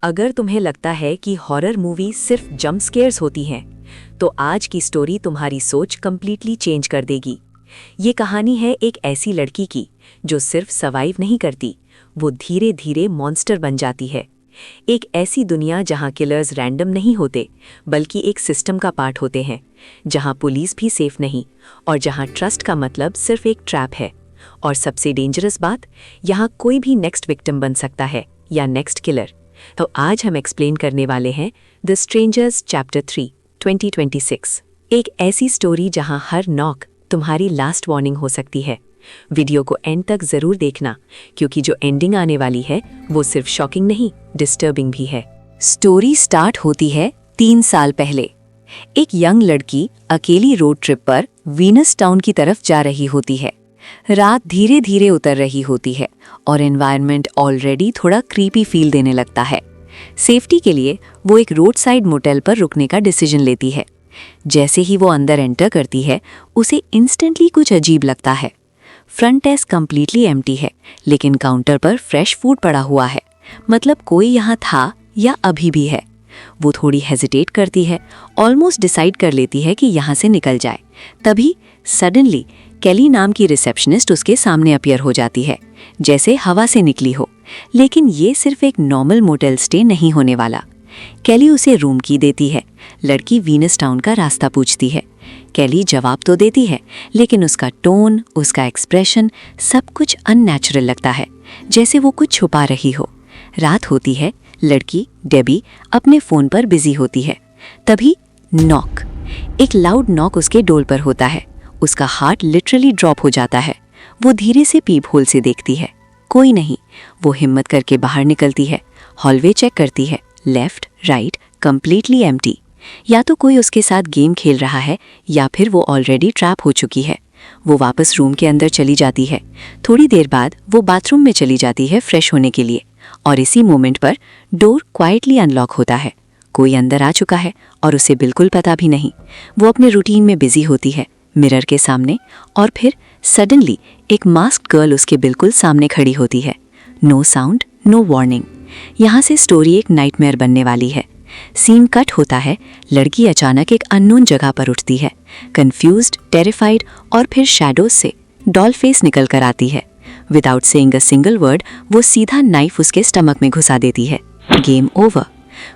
अगर तुम्हें लगता है कि हॉरर मूवी सिर्फ जंप स्केयर्स होती हैं, तो आज की स्टोरी तुम्हारी सोच कंप्लीटली चेंज कर देगी। ये कहानी है एक ऐसी लड़की की जो सिर्फ सर्वाइव नहीं करती, वो धीरे धीरे मॉन्स्टर बन जाती है। एक ऐसी दुनिया जहां किलर्स रैंडम नहीं होते, बल्कि एक सिस्टम का पार्ट होते हैं, जहां पुलिस भी सेफ नहीं और जहां ट्रस्ट का मतलब सिर्फ एक ट्रैप है। और सबसे डेंजरस बात, यहाँ कोई भी नेक्स्ट विक्टिम बन सकता है या नेक्स्ट किलर। तो आज हम एक्सप्लेन करने वाले हैं द स्ट्रेंजर्स चैप्टर 3 2026, एक ऐसी स्टोरी जहां हर नॉक तुम्हारी लास्ट वार्निंग हो सकती है। वीडियो को एंड तक जरूर देखना, क्योंकि जो एंडिंग आने वाली है वो सिर्फ शॉकिंग नहीं, डिस्टर्बिंग भी है। स्टोरी स्टार्ट होती है 3 साल पहले। एक यंग लड़की अकेली रोड ट्रिप पर वीनस टाउन की तरफ जा रही होती है। रात धीरे धीरे उतर रही होती है और एनवायरनमेंट ऑलरेडी थोड़ा क्रीपी फील देने लगता है। सेफ्टी के लिए वो एक रोड साइड मोटेल पर रुकने का डिसीजन लेती है। जैसे ही वो अंदर एंटर करती है, उसे इंस्टेंटली कुछ अजीब लगता है। फ्रंट डेस्क कंप्लीटली एम्प्टी है, लेकिन काउंटर पर फ्रेश फूड पड़ा हुआ है, मतलब कोई यहाँ था या अभी भी है। वो थोड़ी हेजिटेट करती है, ऑलमोस्ट डिसाइड कर लेती है कि यहाँ से निकल जाए। तभी सडनली केली नाम की रिसेप्शनिस्ट उसके सामने अपीयर हो जाती है, जैसे हवा से निकली हो। लेकिन ये सिर्फ एक नॉर्मल मोटेल स्टे नहीं होने वाला। केली उसे रूम की देती है। लड़की वीनस टाउन का रास्ता पूछती है। केली जवाब तो देती है, लेकिन उसका टोन, उसका एक्सप्रेशन, सब कुछ अननेचुरल लगता है, जैसे वो कुछ छुपा रही हो। रात होती है, लड़की डेबी अपने फ़ोन पर बिजी होती है। तभी नॉक, एक लाउड नॉक उसके डोर पर होता है। उसका हार्ट लिटरली ड्रॉप हो जाता है। वो धीरे से पीप होल से देखती है, कोई नहीं। वो हिम्मत करके बाहर निकलती है, हॉलवे चेक करती है, लेफ्ट राइट कंप्लीटली एम्प्टी। या तो कोई उसके साथ गेम खेल रहा है या फिर वो ऑलरेडी ट्रैप हो चुकी है। वो वापस रूम के अंदर चली जाती है। थोड़ी देर बाद वो बाथरूम में चली जाती है फ्रेश होने के लिए, और इसी मोमेंट पर डोर क्वाइटली अनलॉक होता है। कोई अंदर आ चुका है और उसे बिल्कुल पता भी नहीं। वो अपने रूटीन में बिजी होती है, मिरर के सामने, और फिर सडनली एक मास्क्ड गर्ल उसके बिल्कुल सामने खड़ी होती है। No sound, no warning. यहाँ से स्टोरी एक नाइटमेयर बनने वाली है। सीन कट होता है। लड़की अचानक एक अननोन जगह पर उठती है, कंफ्यूज्ड, टेरिफाइड, और फिर शैडोज से डॉल फेस निकल कर आती है। Without saying a single word वो सीधा नाइफ उसके स्टमक में घुसा देती है। Game over.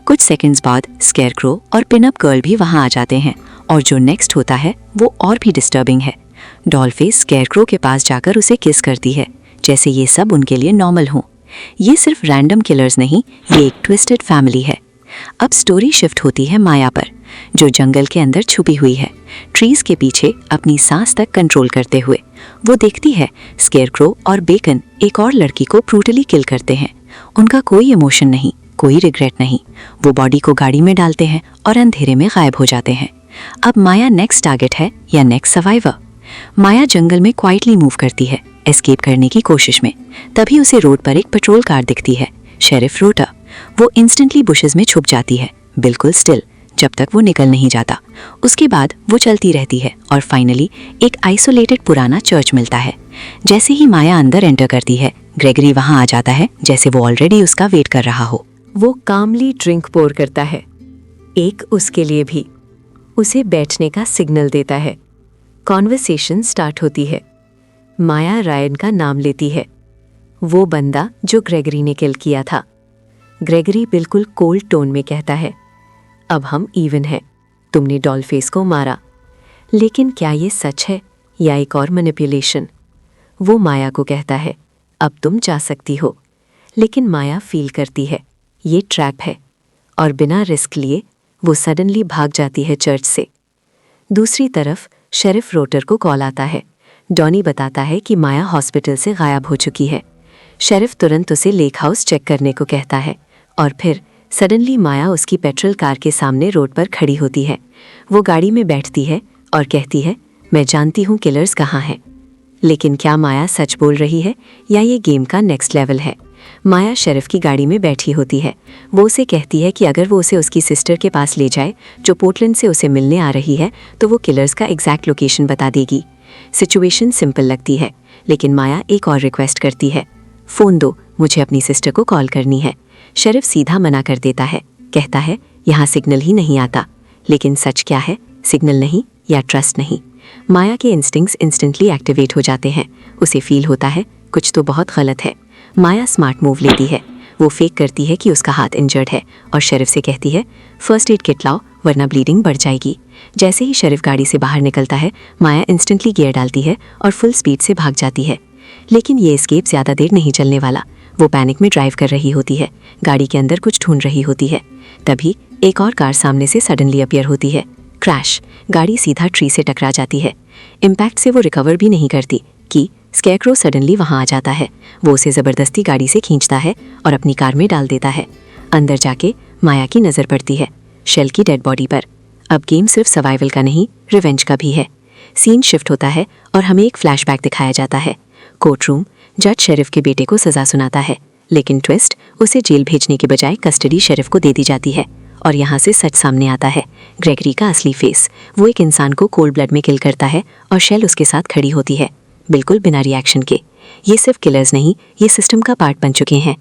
कुछ सेकंड्स बाद स्केयरक्रो और पिनअप गर्ल भी वहां आ जाते हैं, और जो नेक्स्ट होता है वो और भी डिस्टर्बिंग है। डॉलफेस स्केयरक्रो के पास जाकर उसे किस करती है, जैसे ये सब उनके लिए नॉर्मल हो। ये सिर्फ रैंडम किलर्स नहीं, ये एक ट्विस्टेड फैमिली है। अब स्टोरी शिफ्ट होती है माया पर, जो जंगल के अंदर छुपी हुई है, ट्रीज के पीछे अपनी सांस तक कंट्रोल करते हुए। वो देखती है स्केयरक्रो और बेकन एक और लड़की को ब्रूटली किल करते हैं। उनका कोई इमोशन नहीं, कोई रिग्रेट नहीं। वो बॉडी को गाड़ी में डालते हैं और अंधेरे में गायब हो जाते हैं। अब माया नेक्स्ट टारगेट है या नेक्स्ट सर्वाइवर? माया जंगल में क्वाइटली मूव करती है, एस्केप करने की कोशिश में। तभी उसे रोड पर एक पेट्रोल कार दिखती है, शेरिफ रोटर। वो इंस्टेंटली बुशेस में छुप जाती है, बिल्कुल स्टिल, जब तक वो निकल नहीं जाता। उसके बाद वो चलती रहती है और फाइनली एक आइसोलेटेड पुराना चर्च मिलता है। जैसे ही माया अंदर एंटर करती है, ग्रेगरी वहां आ जाता है, जैसे वो ऑलरेडी उसका वेट कर रहा हो। वो कामली ड्रिंक पोर करता है, एक उसके लिए भी। उसे बैठने का सिग्नल देता है। कॉन्वर्सेशन स्टार्ट होती है। माया रायन का नाम लेती है, वो बंदा जो ग्रेगरी ने किल किया था। ग्रेगरी बिल्कुल कोल्ड टोन में कहता है, अब हम इवन हैं, तुमने डॉलफेस को मारा। लेकिन क्या ये सच है या एक और मैनिपुलेशन? वो माया को कहता है, अब तुम जा सकती हो। लेकिन माया फील करती है ये ट्रैप है, और बिना रिस्क लिए वो सडनली भाग जाती है चर्च से। दूसरी तरफ शेरिफ रोटर को कॉल आता है। डॉनी बताता है कि माया हॉस्पिटल से गायब हो चुकी है। शेरिफ तुरंत उसे लेक हाउस चेक करने को कहता है, और फिर सडनली माया उसकी पेट्रोल कार के सामने रोड पर खड़ी होती है। वो गाड़ी में बैठती है और कहती है, मैं जानती हूँ किलर्स कहाँ हैं। लेकिन क्या माया सच बोल रही है या ये गेम का नेक्स्ट लेवल है? माया शेरिफ की गाड़ी में बैठी होती है। वो उसे कहती है कि अगर वो उसे उसकी सिस्टर के पास ले जाए, जो पोर्टलैंड से उसे मिलने आ रही है, तो वो किलर्स का एग्जैक्ट लोकेशन बता देगी। सिचुएशन सिंपल लगती है, लेकिन माया एक और रिक्वेस्ट करती है, फ़ोन दो, मुझे अपनी सिस्टर को कॉल करनी है। शेरिफ सीधा मना कर देता है, कहता है यहाँ सिग्नल ही नहीं आता। लेकिन सच क्या है, सिग्नल नहीं या ट्रस्ट नहीं। माया के इंस्टिंक्ट्स इंस्टेंटली एक्टिवेट हो जाते हैं। उसे फील होता है कुछ तो बहुत गलत है। माया स्मार्ट मूव लेती है। वो फेक करती है कि उसका हाथ इंजर्ड है और शेरिफ से कहती है फर्स्ट एड किट लाओ वरना ब्लीडिंग बढ़ जाएगी। जैसे ही शेरिफ गाड़ी से बाहर निकलता है, माया इंस्टेंटली गियर डालती है और फुल स्पीड से भाग जाती है। लेकिन ये एस्केप ज़्यादा देर नहीं चलने वाला। वो पैनिक में ड्राइव कर रही होती है, गाड़ी के अंदर कुछ ढूंढ रही होती है। तभी एक और कार सामने से सडनली अपीयर होती है। क्रैश, गाड़ी सीधा ट्री से टकरा जाती है। इम्पैक्ट से वो रिकवर भी नहीं करती कि स्केयरक्रो सडनली वहाँ आ जाता है। वो उसे ज़बरदस्ती गाड़ी से खींचता है और अपनी कार में डाल देता है। अंदर जाके माया की नज़र पड़ती है शेल की डेड बॉडी पर। अब गेम सिर्फ सर्वाइवल का नहीं, रिवेंज का भी है। सीन शिफ्ट होता है और हमें एक फ्लैशबैक दिखाया जाता है। कोर्ट रूम, जज शेरिफ के बेटे को सज़ा सुनाता है, लेकिन ट्विस्ट, उसे जेल भेजने के बजाय कस्टडी शेरिफ को दे दी जाती है। और यहाँ से सच सामने आता है, ग्रेगरी का असली फेस। वो एक इंसान को कोल्ड ब्लड में किल करता है और शेल उसके साथ खड़ी होती है, बिल्कुल बिना रिएक्शन के। ये सिर्फ किलर्स नहीं, ये सिस्टम का पार्ट बन चुके हैं।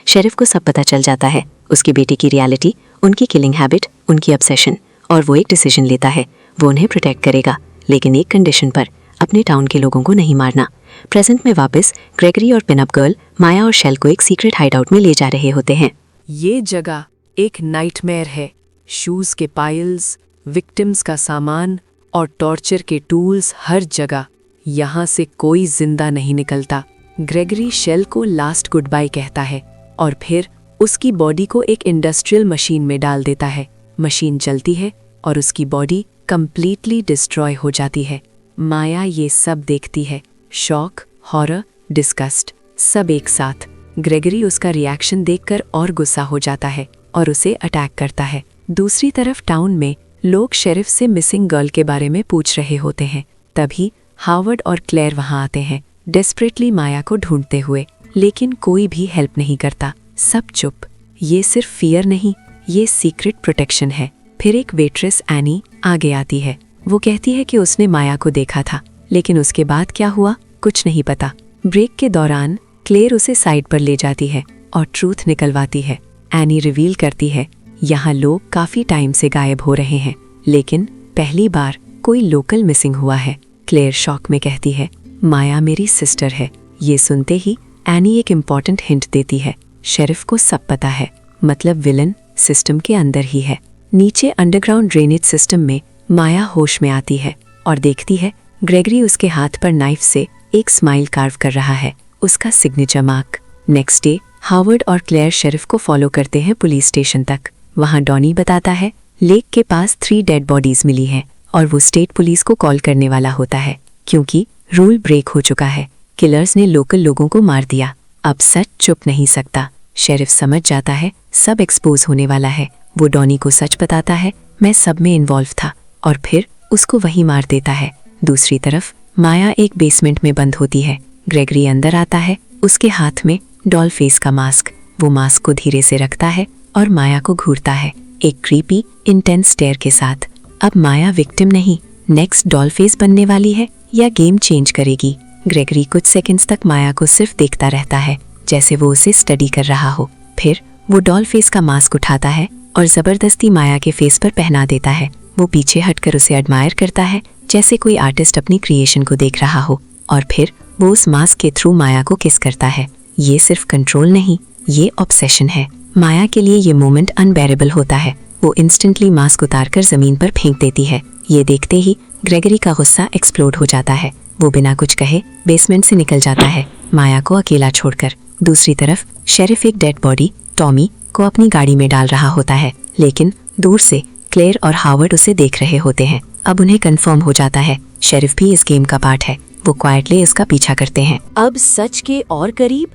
शेरिफ को सब पता चल जाता है, उसके बेटे की रियलिटी, उनकी किलिंग हैबिट, उनकी ऑब्सेशन, और वो एक डिसीजन लेता है। वो उन्हें प्रोटेक्ट करेगा, लेकिन एक कंडीशन पर, अपने टाउन के लोगों को नहीं मारना। प्रेजेंट में वापस ग्रेगरी और पिनअप गर्ल माया और शेल को एक सीक्रेट हाइडआउट में ले जा रहे होते हैं। ये जगह एक नाइटमेयर है। शूज के पाइल्स, विक्टिम्स का सामान और टॉर्चर के टूल्स हर जगह। यहाँ से कोई जिंदा नहीं निकलता। ग्रेगरी शेल को लास्ट गुड बाय कहता है और फिर उसकी बॉडी को एक इंडस्ट्रियल मशीन में डाल देता है। मशीन चलती है और उसकी बॉडी कंप्लीटली डिस्ट्रॉय हो जाती है। माया ये सब देखती है, शॉक, हॉरर, डिस्गस्ट, सब एक साथ। ग्रेगरी उसका रिएक्शन देखकर और गुस्सा हो जाता है और उसे अटैक करता है। दूसरी तरफ टाउन में लोग शेरिफ से मिसिंग गर्ल के बारे में पूछ रहे होते हैं। तभी हावर्ड और क्लेयर वहां आते हैं, डेस्परेटली माया को ढूंढते हुए, लेकिन कोई भी हेल्प नहीं करता। सब चुप। ये सिर्फ फियर नहीं, ये सीक्रेट प्रोटेक्शन है। फिर एक वेट्रेस एनी आगे आती है। वो कहती है कि उसने माया को देखा था, लेकिन उसके बाद क्या हुआ कुछ नहीं पता। ब्रेक के दौरान क्लेयर उसे साइड पर ले जाती है और ट्रूथ निकलवाती है। एनी रिवील करती है यहाँ लोग काफी टाइम से गायब हो रहे हैं, लेकिन पहली बार कोई लोकल मिसिंग हुआ है। क्लेयर शॉक में कहती है माया मेरी सिस्टर है। ये सुनते ही एनी एक इम्पॉर्टेंट हिंट देती है, शेरिफ को सब पता है, मतलब विलन सिस्टम के अंदर ही है। नीचे अंडरग्राउंड ड्रेनेज सिस्टम में माया होश में आती है और देखती है ग्रेगरी उसके हाथ पर नाइफ से एक स्माइल कार्व कर रहा है, उसका signature mark. Next day Howard और क्लेयर शेरिफ को फॉलो करते हैं पुलिस स्टेशन तक। वहां डॉनी बताता है लेक के पास 3 डेड बॉडीज मिली हैं और वो स्टेट पुलिस को कॉल करने वाला होता है, क्योंकि रूल ब्रेक हो चुका है। किलर्स ने लोकल लोगों को मार दिया। अब सच चुप नहीं सकता। शेरिफ समझ जाता है सब एक्सपोज होने वाला है। वो डॉनी को सच बताता है मैं सब में इन्वॉल्व था, और फिर उसको वहीं मार देता है। दूसरी तरफ माया एक बेसमेंट में बंद होती है। ग्रेगरी अंदर आता है, उसके हाथ में डॉल फेस का मास्क। वो मास्क को धीरे से रखता है और माया को घूरता है, एक क्रीपी इंटेंस स्टेयर के साथ। अब माया विक्टिम नहीं, नेक्स्ट डॉल फेस बनने वाली है या गेम चेंज करेगी। ग्रेगरी कुछ सेकंड्स तक माया को सिर्फ देखता रहता है, जैसे वो उसे स्टडी कर रहा हो। फिर वो डॉल फेस का मास्क उठाता है और जबरदस्ती माया के फेस पर पहना देता है। वो पीछे हटकर उसे एडमायर करता है, जैसे कोई आर्टिस्ट अपनी क्रिएशन को देख रहा हो, और फिर वो उस मास्क के थ्रू माया को किस करता है। ये सिर्फ कंट्रोल नहीं, ये ऑब्सेशन है। माया के लिए ये मोमेंट अनबेरेबल होता है। वो इंस्टेंटली मास्क उतारकर जमीन पर फेंक देती है। ये देखते ही ग्रेगरी का गुस्सा एक्सप्लोड हो जाता है। वो बिना कुछ कहे बेसमेंट से निकल जाता है, माया को अकेला छोड़कर। दूसरी तरफ शेरिफ एक डेड बॉडी टॉमी को अपनी गाड़ी में डाल रहा होता है, लेकिन दूर से क्लेयर और हावर्ड उसे देख रहे होते हैं। अब उन्हें कंफर्म हो जाता है शेरिफ भी इस गेम का पार्ट है। वो क्वाइटली इसका पीछा करते हैं। अब सच के और करीब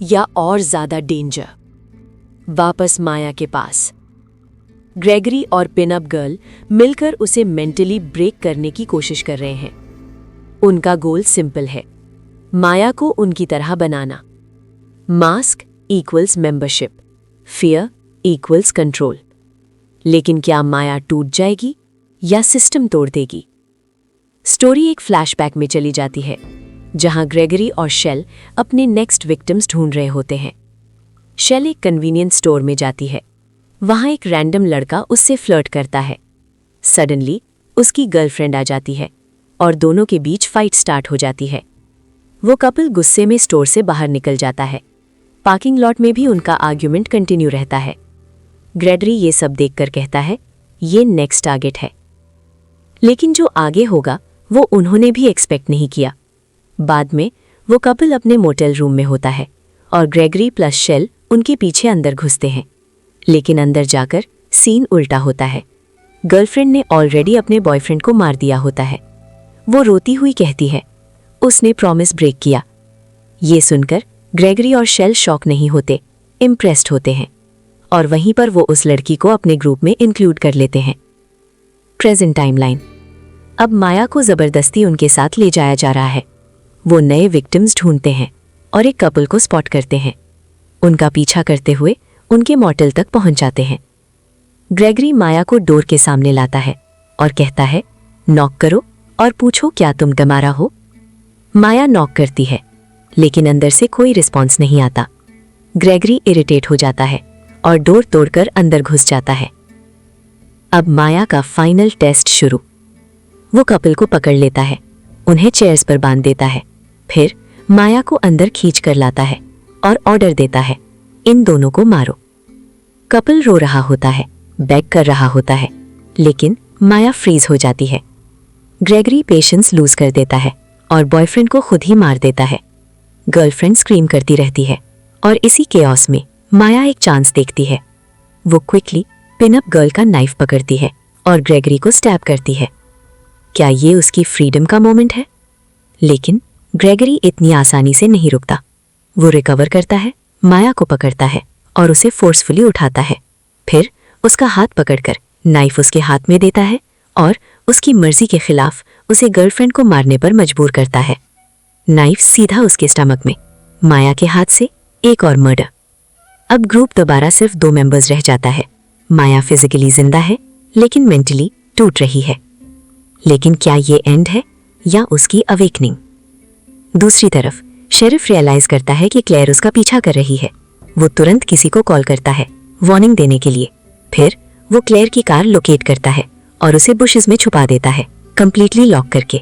या और ज्यादा डेंजर। वापस माया के पास ग्रेगरी और पिनअप गर्ल मिलकर उसे मेंटली ब्रेक करने की कोशिश कर रहे हैं। उनका गोल सिंपल है, माया को उनकी तरह बनाना। Mask equals membership, fear equals control. लेकिन क्या माया टूट जाएगी या सिस्टम तोड़ देगी? स्टोरी एक फ्लैशबैक में चली जाती है, जहां ग्रेगरी और शेल अपने नेक्स्ट विक्टिम्स ढूंढ रहे होते हैं। शेल एक कन्वीनियंस स्टोर में जाती है। वहाँ एक रैंडम लड़का उससे फ्लर्ट करता है। सडनली उसकी गर्लफ्रेंड आ जाती है और दोनों के बीच फाइट स्टार्ट हो जाती है। वो कपल गुस्से में स्टोर से बाहर निकल जाता है। पार्किंग लॉट में भी उनका आर्ग्यूमेंट कंटिन्यू रहता है। ग्रेगरी ये सब देखकर कहता है, ये नेक्स्ट टारगेट है। लेकिन जो आगे होगा वो उन्होंने भी एक्सपेक्ट नहीं किया। बाद में वो कपल अपने मोटेल रूम में होता है और ग्रेगरी प्लस शेल उनके पीछे अंदर घुसते हैं। लेकिन अंदर जाकर सीन उल्टा होता है। गर्लफ्रेंड ने ऑलरेडी अपने बॉयफ्रेंड को मार दिया होता है। वो रोती हुई कहती है, उसने प्रॉमिस ब्रेक किया। ये सुनकर ग्रेगरी और शेल शॉक नहीं होते, इम्प्रेस्ड होते हैं और वहीं पर वो उस लड़की को अपने ग्रुप में इंक्लूड कर लेते हैं। Present timeline. अब माया को जबरदस्ती उनके साथ ले जाया जा रहा है। वो नए विक्टिम्स ढूंढते हैं और एक कपल को स्पॉट करते हैं। उनका पीछा करते हुए उनके मॉटल तक पहुंच जाते हैं। ग्रेगरी माया को डोर के सामने लाता है और कहता है, नॉक करो और पूछो क्या तुम गमारा हो। माया नॉक करती है लेकिन अंदर से कोई रिस्पॉन्स नहीं आता। ग्रेगरी इरिटेट हो जाता है और डोर तोड़कर अंदर घुस जाता है। अब माया का फाइनल टेस्ट शुरू। वो कपल को पकड़ लेता है, उन्हें चेयर्स पर बांध देता है, फिर माया को अंदर खींच कर लाता है और ऑर्डर देता है, इन दोनों को मारो। कपल रो रहा होता है, बेग कर रहा होता है, लेकिन माया फ्रीज हो जाती है। ग्रेगरी पेशेंस लूज कर देता है और बॉयफ्रेंड को खुद ही मार देता है। गर्लफ्रेंड स्क्रीम करती रहती है और इसी केओस में माया एक चांस देखती है। वो क्विकली पिनअप गर्ल का नाइफ पकड़ती है और ग्रेगरी को स्टैब करती है। क्या ये उसकी फ्रीडम का मोमेंट है? लेकिन ग्रेगरी इतनी आसानी से नहीं रुकता। वो रिकवर करता है, माया को पकड़ता है और उसे फोर्सफुली उठाता है। फिर उसका हाथ पकड़कर नाइफ उसके हाथ में देता है और उसकी मर्जी के खिलाफ उसे गर्लफ्रेंड को मारने पर मजबूर करता है। नाइफ सीधा उसके स्टमक में। माया के हाथ से एक और मर्डर। अब ग्रुप दोबारा सिर्फ 2 मेंबर्स रह जाता है। माया फिजिकली जिंदा है लेकिन मेंटली टूट रही है। लेकिन क्या ये एंड है या उसकी अवेकनिंग? दूसरी तरफ शेरिफ रियलाइज करता है कि क्लेयर उसका पीछा कर रही है। वो तुरंत किसी को कॉल करता है वार्निंग देने के लिए। फिर वो क्लेयर की कार लोकेट करता है और उसे बुशेस में छुपा देता है, कंप्लीटली लॉक करके।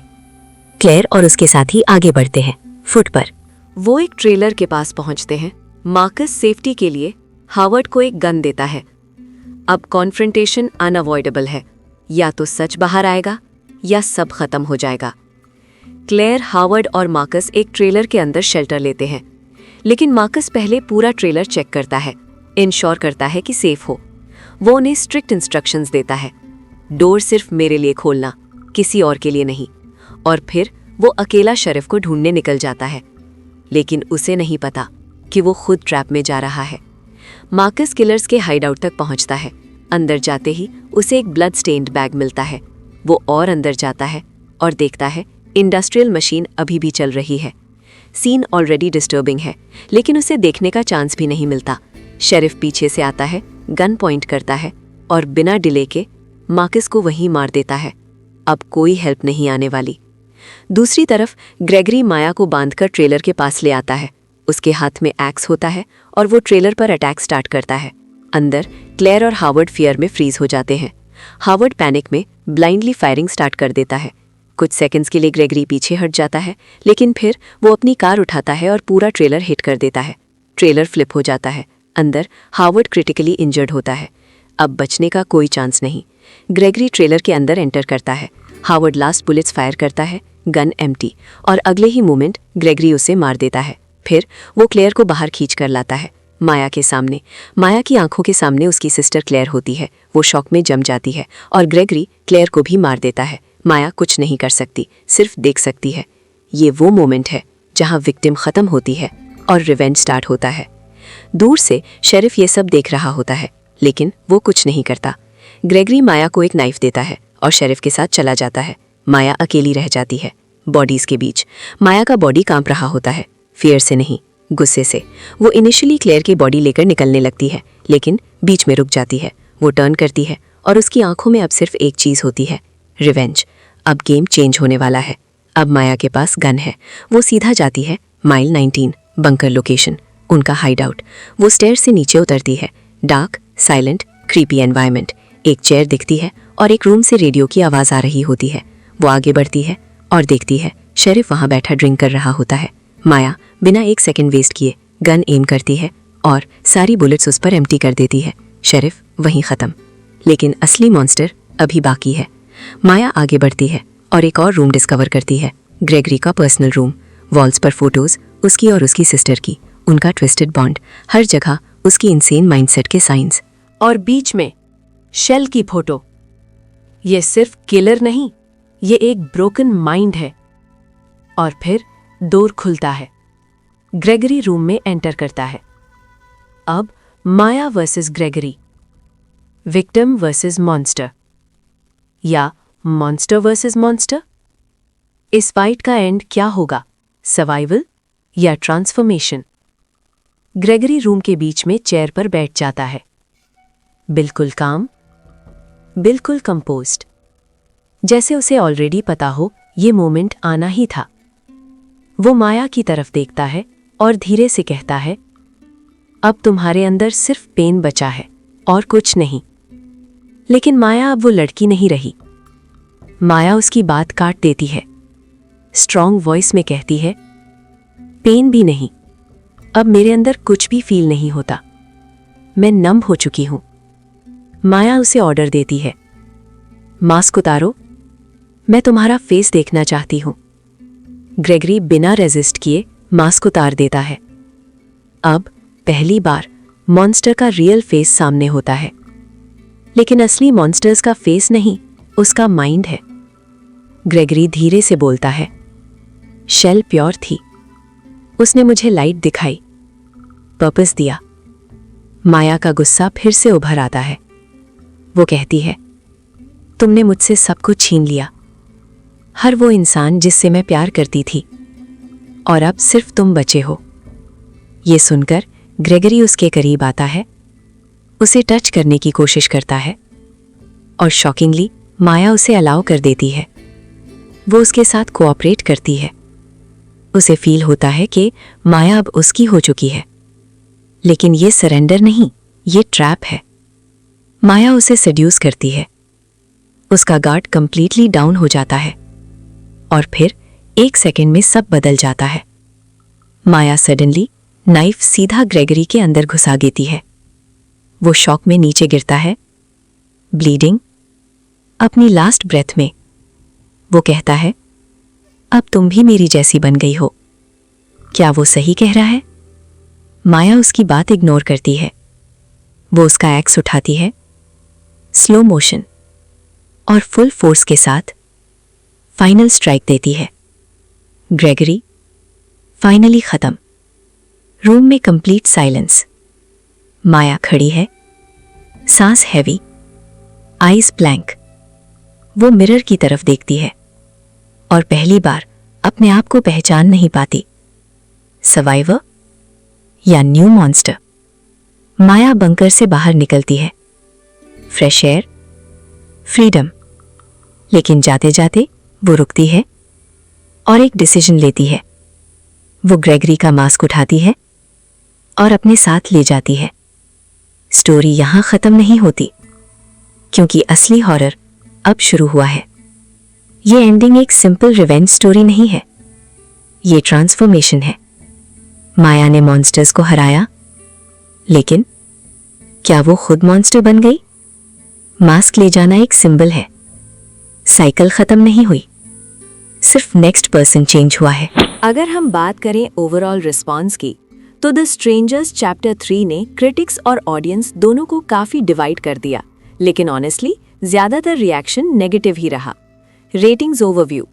क्लेयर और उसके साथी आगे बढ़ते हैं फुट पर। वो एक ट्रेलर के पास पहुंचते हैं। मार्कस सेफ्टी के लिए हावर्ड को एक गन देता है। अब कॉन्फ्रंटेशन अनअवॉइडेबल है, या तो सच बाहर आएगा या सब खत्म हो जाएगा। क्लेयर, हावर्ड और मार्कस एक ट्रेलर के अंदर शेल्टर लेते हैं, लेकिन मार्कस पहले पूरा ट्रेलर चेक करता है, इंश्योर करता है कि सेफ हो। वो उन्हें स्ट्रिक्ट इंस्ट्रक्शंस देता है, डोर सिर्फ मेरे लिए खोलना, किसी और के लिए नहीं। और फिर वो अकेला शेरिफ को ढूंढने निकल जाता है, लेकिन उसे नहीं पता कि वो खुद ट्रैप में जा रहा है। मार्कस किलर्स के हाइडआउट तक पहुंचता है। अंदर जाते ही उसे एक ब्लड स्टेन्ड बैग मिलता है। वो और अंदर जाता है और देखता है इंडस्ट्रियल मशीन अभी भी चल रही है। सीन ऑलरेडी डिस्टर्बिंग है, लेकिन उसे देखने का चांस भी नहीं मिलता। शेरिफ पीछे से आता है, गन पॉइंट करता है और बिना डिले के मार्कस को वहीं मार देता है। अब कोई हेल्प नहीं आने वाली। दूसरी तरफ ग्रेगरी माया को बांधकर ट्रेलर के पास ले आता है। उसके हाथ में एक्स होता है और वो ट्रेलर पर अटैक स्टार्ट करता है। अंदर क्लेयर और हावर्ड फियर में फ्रीज हो जाते हैं। हावर्ड पैनिक में ब्लाइंडली फायरिंग स्टार्ट कर देता है। कुछ सेकंड्स के लिए ग्रेगरी पीछे हट जाता है, लेकिन फिर वो अपनी कार उठाता है और पूरा ट्रेलर हिट कर देता है। ट्रेलर फ्लिप हो जाता है। अंदर हावर्ड क्रिटिकली इंजर्ड होता है। अब बचने का कोई चांस नहीं। ग्रेगरी ट्रेलर के अंदर एंटर करता है। हावर्ड लास्ट बुलेट्स फायर करता है, गन एम्प्टी, और अगले ही मोमेंट ग्रेगरी उसे मार देता है। फिर वो क्लेयर को बाहर खींच कर लाता है, माया के सामने। माया की आंखों के सामने उसकी सिस्टर क्लेयर होती है। वो शॉक में जम जाती है और ग्रेगरी क्लेयर को भी मार देता है। माया कुछ नहीं कर सकती, सिर्फ देख सकती है। ये वो मोमेंट है जहां विक्टिम खत्म होती है और रिवेंज स्टार्ट होता है। दूर से शेरिफ ये सब देख रहा होता है, लेकिन वो कुछ नहीं करता। ग्रेगरी माया को एक नाइफ देता है और शेरिफ के साथ चला जाता है। माया अकेली रह जाती है बॉडीज के बीच। माया का बॉडी कांप रहा होता है, फियर से नहीं, गुस्से से। वो इनिशियली क्लेयर की बॉडी लेकर निकलने लगती है, लेकिन बीच में रुक जाती है। वो टर्न करती है और उसकी आंखों में अब सिर्फ एक चीज होती है, रिवेंज। अब गेम चेंज होने वाला है। अब माया के पास गन है। वो सीधा जाती है माइल 19 बंकर लोकेशन। उनका हाइड आउट। वो स्टेयर से नीचे उतरती है। Dark, silent, creepy environment. एक चेयर दिखती है और एक रूम से रेडियो की आवाज़ आ रही होती है। वो आगे बढ़ती है और देखती है शेरिफ वहाँ बैठा ड्रिंक कर रहा होता है। माया बिना एक सेकंड वेस्ट किए गन एम करती है और सारी बुलेट्स उस पर एम्प्टी कर देती है। शेरिफ वहीं ख़त्म। लेकिन असली मॉन्स्टर अभी बाकी है। माया आगे बढ़ती है और एक और रूम डिस्कवर करती है। ग्रेगरी का पर्सनल रूम। वॉल्स पर फोटोज उसकी और उसकी सिस्टर की, उनका ट्विस्टेड बॉन्ड, हर जगह उसकी इंसेन माइंडसेट के साइंस। और बीच में शेल की फोटो। ये सिर्फ किलर नहीं, ये एक ब्रोकन माइंड है। और फिर डोर खुलता है। ग्रेगरी रूम में एंटर करता है। अब Maya versus Gregory, victim versus monster, या मॉन्स्टर वर्सेस मॉन्स्टर। इस फाइट का एंड क्या होगा, सर्वाइवल या ट्रांसफॉर्मेशन? ग्रेगरी रूम के बीच में चेयर पर बैठ जाता है, बिल्कुल काम, बिल्कुल कंपोज्ड, जैसे उसे ऑलरेडी पता हो ये मोमेंट आना ही था। वो माया की तरफ देखता है और धीरे से कहता है, अब तुम्हारे अंदर सिर्फ पेन बचा है और कुछ नहीं। लेकिन माया अब वो लड़की नहीं रही। माया उसकी बात काट देती है। स्ट्रॉन्ग वॉइस में कहती है, पेन भी नहीं, अब मेरे अंदर कुछ भी फील नहीं होता, मैं नम हो चुकी हूं। माया उसे ऑर्डर देती है, मास्क उतारो, मैं तुम्हारा फेस देखना चाहती हूं। ग्रेगरी बिना रेजिस्ट किए मास्क उतार देता है। अब पहली बार मॉन्स्टर का रियल फेस सामने होता है। लेकिन असली मॉन्स्टर्स का फेस नहीं, उसका माइंड है। ग्रेगरी धीरे से बोलता है, शेल प्योर थी, उसने मुझे लाइट दिखाई, पर्पस दिया। माया का गुस्सा फिर से उभर आता है। वो कहती है, तुमने मुझसे सब कुछ छीन लिया, हर वो इंसान जिससे मैं प्यार करती थी, और अब सिर्फ तुम बचे हो। ये सुनकर ग्रेगरी उसके करीब आता है, उसे टच करने की कोशिश करता है और शॉकिंगली माया उसे अलाउ कर देती है। वो उसके साथ कोऑपरेट करती है। उसे फील होता है कि माया अब उसकी हो चुकी है। लेकिन ये सरेंडर नहीं, ये ट्रैप है। माया उसे सेड्यूस करती है। उसका गार्ड कंप्लीटली डाउन हो जाता है और फिर एक सेकंड में सब बदल जाता है। माया सडनली नाइफ सीधा ग्रेगरी के अंदर घुसा देती है। वो शॉक में नीचे गिरता है, ब्लीडिंग। अपनी लास्ट ब्रेथ में वो कहता है, अब तुम भी मेरी जैसी बन गई हो। क्या वो सही कह रहा है? माया उसकी बात इग्नोर करती है। वो उसका एक्स उठाती है, स्लो मोशन और फुल फोर्स के साथ फाइनल स्ट्राइक देती है। ग्रेगरी फाइनली खत्म। रूम में कंप्लीट साइलेंस। माया खड़ी है, सांस हैवी, आईज ब्लैंक। वो मिरर की तरफ देखती है और पहली बार अपने आप को पहचान नहीं पाती। सर्वाइवर या न्यू मॉन्स्टर? माया बंकर से बाहर निकलती है। Fresh air, freedom. लेकिन जाते जाते वो रुकती है और एक डिसीजन लेती है। वो ग्रेगरी का मास्क उठाती है और अपने साथ ले जाती है। स्टोरी यहां खत्म नहीं होती, क्योंकि असली हॉरर अब शुरू हुआ है। ये एंडिंग एक सिंपल रिवेंज स्टोरी नहीं है, ये ट्रांसफॉर्मेशन है। माया ने मॉन्स्टर्स को हराया, लेकिन क्या वो खुद मॉन्स्टर बन गई? मास्क ले जाना एक सिंबल है। साइकिल खत्म नहीं हुई, सिर्फ नेक्स्ट पर्सन चेंज हुआ है। अगर हम बात करें ओवरऑल रिस्पॉन्स की, तो द स्ट्रेंजर्स चैप्टर 3 ने क्रिटिक्स और ऑडियंस दोनों को काफी डिवाइड कर दिया, लेकिन ऑनेस्टली ज्यादातर रिएक्शन नेगेटिव ही रहा। Ratings overview: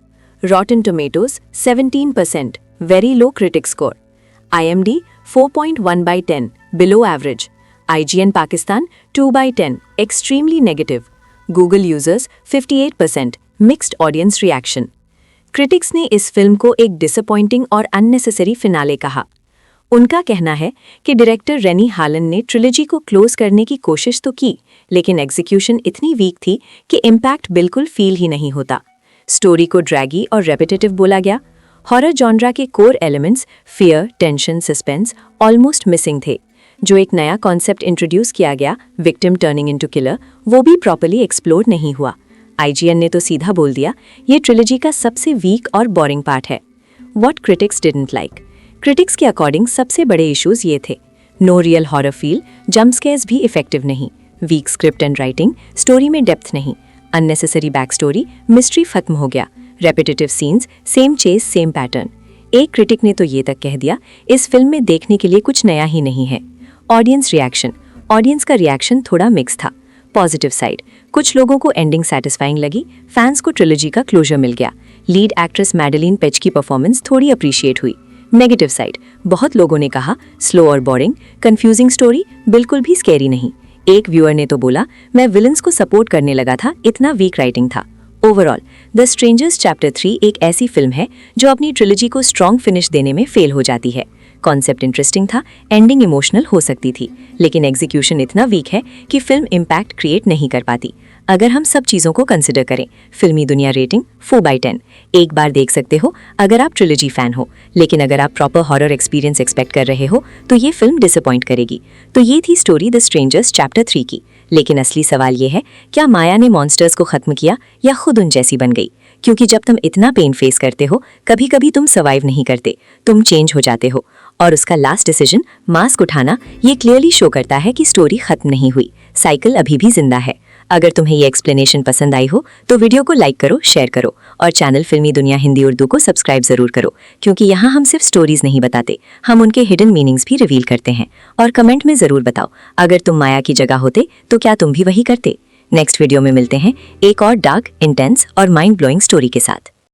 रॉटन tomatoes 17%, very low critic score. IMD 4.1/10, below average. IGN Pakistan 2/10, extremely negative. Google users 58%, mixed audience reaction. Critics ने इस फिल्म को एक डिसअपॉइंटिंग और अननेसेसरी फिनाले कहा। उनका कहना है कि डायरेक्टर रेनी हालन ने ट्रिलॉजी को क्लोज करने की कोशिश तो की, लेकिन एग्जीक्यूशन इतनी वीक थी कि इम्पैक्ट बिल्कुल फील ही नहीं होता। स्टोरी को ड्रैगी और रेपिटेटिव बोला गया। हॉरर जॉनरा के core elements fear, tension, suspense almost missing थे। जो एक नया कॉन्सेप्ट इंट्रोड्यूस किया गया, विक्टिम टर्निंग इनटू किलर, वो भी प्रॉपर्ली एक्सप्लोर नहीं हुआ। IGN ने तो सीधा बोल दिया, ये ट्रिलॉजी का सबसे वीक और बोरिंग पार्ट है। What critics didn't like. Critics के अकॉर्डिंग सबसे बड़े इश्यूज ये थे: no real horror feel, jump scares भी इफेक्टिव नहीं, weak script and writing, story में डेप्थ नहीं, अननेसेसरी बैक स्टोरी, मिस्ट्री खत्म हो गया, repetitive scenes, same chase, same pattern. एक क्रिटिक ने तो ये तक कह दिया, इस फिल्म में देखने के लिए कुछ नया ही नहीं है। Audience reaction. ऑडियंस का रिएक्शन थोड़ा मिक्स था। पॉजिटिव साइड, कुछ लोगों को एंडिंग सैटिस्फाइंग लगी, फैंस को ट्रिलॉजी का क्लोजर मिल गया, लीड एक्ट्रेस मैडेलिन पेज की परफॉर्मेंस थोड़ी अप्रिशिएट हुई। नेगेटिव साइड, बहुत लोगों ने कहा स्लो और बोरिंग, कंफ्यूजिंग स्टोरी, बिल्कुल भी स्कैरी नहीं। एक व्यूअर ने तो बोला, मैं विलन्स को सपोर्ट करने लगा था, इतना वीक राइटिंग था। ओवरऑल द स्ट्रेंजर्स चैप्टर 3 एक ऐसी फिल्म है जो अपनी ट्रिलॉजी को स्ट्रॉन्ग फिनिश देने में फेल हो जाती है। कॉन्सेप्ट इंटरेस्टिंग था, एंडिंग इमोशनल हो सकती थी, लेकिन एग्जीक्यूशन इतना वीक है कि फिल्म इम्पैक्ट क्रिएट नहीं कर पाती। अगर हम सब चीज़ों को कंसिडर करें, फिल्मी दुनिया रेटिंग 4/10, एक बार देख सकते हो अगर आप ट्रिलॉजी फैन हो, लेकिन अगर आप प्रॉपर हॉरर एक्सपीरियंस एक्सपेक्ट कर रहे हो तो ये फिल्म डिसअपॉइंट करेगी। तो ये थी स्टोरी द स्ट्रेंजर्स चैप्टर 3 की। लेकिन असली सवाल ये है, क्या माया ने मॉन्स्टर्स को खत्म किया या खुद उन जैसी बन गई? क्योंकि जब तुम इतना पेन फेस करते हो, कभी कभी तुम सर्वाइव नहीं करते, तुम चेंज हो जाते हो। और उसका लास्ट डिसीजन, मास्क उठाना, ये क्लियरली शो करता है कि स्टोरी खत्म नहीं हुई, साइकिल अभी भी जिंदा है। अगर तुम्हें ये एक्सप्लेनेशन पसंद आई हो तो वीडियो को लाइक करो, शेयर करो और चैनल फिल्मी दुनिया हिंदी उर्दू को सब्सक्राइब जरूर करो, क्योंकि यहाँ हम सिर्फ स्टोरीज नहीं बताते, हम उनके हिडन मीनिंग्स भी रिवील करते हैं। और कमेंट में जरूर बताओ, अगर तुम माया की जगह होते तो क्या तुम भी वही करते? नेक्स्ट वीडियो में मिलते हैं एक और डार्क, इंटेंस और माइंड ब्लोइंग स्टोरी के साथ।